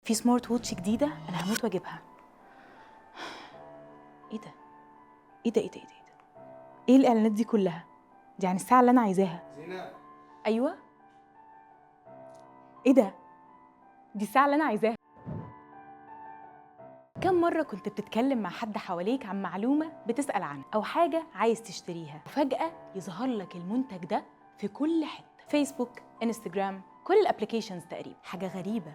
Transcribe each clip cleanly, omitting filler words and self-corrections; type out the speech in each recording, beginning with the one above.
في سمارت ووتش جديدة أنا هموت وأجيبها. إيه ده؟ إيه ده إيه ده إيه ده؟ إيه الإعلانات دي كلها؟ دي عن الساعة اللي أنا عايزاها. زينب، أيوه؟ إيه ده؟ دي الساعة اللي أنا عايزاها. كم مرة كنت بتتكلم مع حد حواليك عن معلومة بتسأل عنها أو حاجة عايز تشتريها وفجأة يظهر لك المنتج ده في كل حتة، فيسبوك، انستجرام، كل الابليكيشنز تقريبا. حاجة غريبة،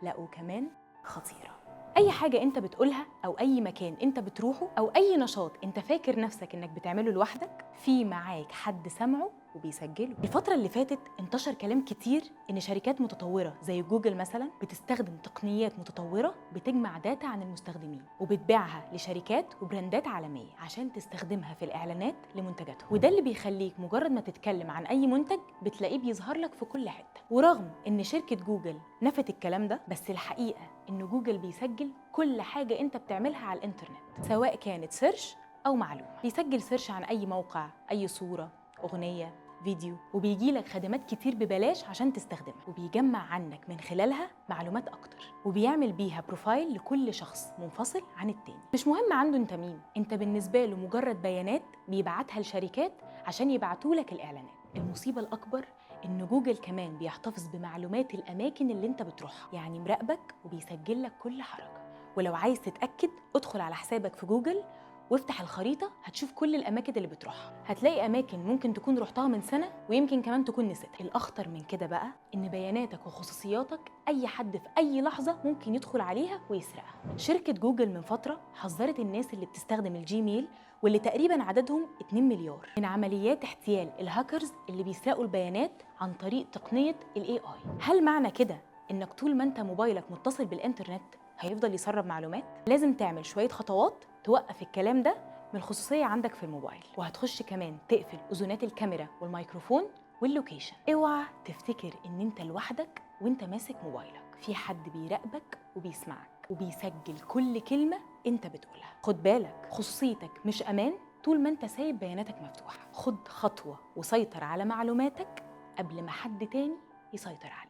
لا وكمان خطيرة. أي حاجة أنت بتقولها أو أي مكان أنت بتروحه أو أي نشاط أنت فاكر نفسك إنك بتعمله لوحدك، في معاك حد سمعه وبيسجله. الفترة اللي فاتت انتشر كلام كتير إن شركات متطورة زي جوجل مثلا بتستخدم تقنيات متطورة بتجمع داتا عن المستخدمين وبتبيعها لشركات وبراندات عالمية عشان تستخدمها في الإعلانات لمنتجاتهم، وده اللي بيخليك مجرد ما تتكلم عن أي منتج بتلاقيه بيظهر لك في كل حتة. ورغم إن شركة جوجل نفت الكلام ده، بس الحقيقة إن جوجل بيسجل كل حاجة أنت بتعملها على الإنترنت، سواء كانت سيرش أو معلومة. بيسجل سيرش عن أي موقع، أي صورة، أغنية، فيديو، وبيجي لك خدمات كتير ببلاش عشان تستخدمها، وبيجمع عنك من خلالها معلومات أكتر، وبيعمل بيها بروفايل لكل شخص منفصل عن التاني. مش مهم عنده أنت مين، أنت بالنسبة له مجرد بيانات بيبعتها لشركات عشان يبعتوا لك الإعلانات. المصيبة الأكبر إن جوجل كمان بيحتفظ بمعلومات الأماكن اللي أنت بتروحها، يعني مراقبك وبيسجل لك كل حركة. ولو عايز تتأكد ادخل على حسابك في جوجل وافتح الخريطة، هتشوف كل الأماكن اللي بتروحها. هتلاقي أماكن ممكن تكون رحتها من سنة ويمكن كمان تكون نسيتها. الأخطر من كده بقى إن بياناتك وخصوصياتك أي حد في أي لحظة ممكن يدخل عليها ويسرقها. شركة جوجل من فترة حذرت الناس اللي بتستخدم الجيميل، واللي تقريبا عددهم 2 مليار، من عمليات احتيال الهاكرز اللي بيسرقوا البيانات عن طريق تقنية ال AI. هل معنى كده إنك طول ما أنت موبايلك متصل بالإنترنت هيفضل يسرب معلومات؟ لازم تعمل شوية خطوات توقف الكلام ده من الخصوصية عندك في الموبايل، وهتخش كمان تقفل أذونات الكاميرا والميكروفون واللوكيشن. اوعى تفتكر إن أنت لوحدك وأنت ماسك موبايلك، في حد بيراقبك وبيسمعك وبيسجل كل كلمة أنت بتقولها. خد بالك، خصوصيتك مش أمان طول ما أنت سايب بياناتك مفتوحة. خد خطوة وسيطر على معلوماتك قبل ما حد تاني يسيطر عليك.